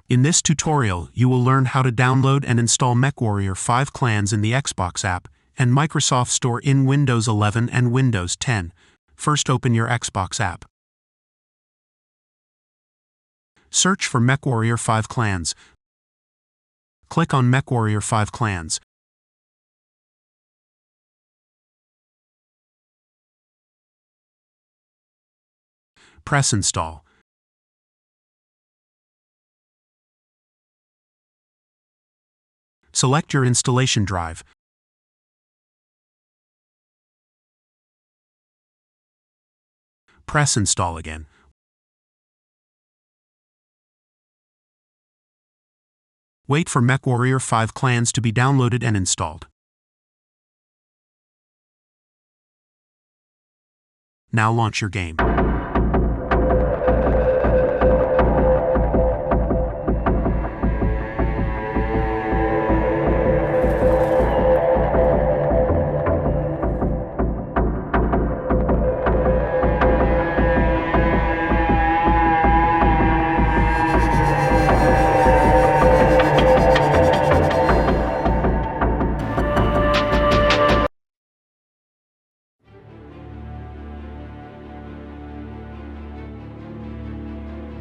In this tutorial, you will learn how to download and install MechWarrior 5 Clans in the Xbox app and Microsoft Store in Windows 11 and Windows 10. First, open your Xbox app. Search for MechWarrior 5 Clans. Click on MechWarrior 5 Clans. Press Install. Select your installation drive. Press Install again. Wait for MechWarrior 5 Clans to be downloaded and installed. Now launch your game.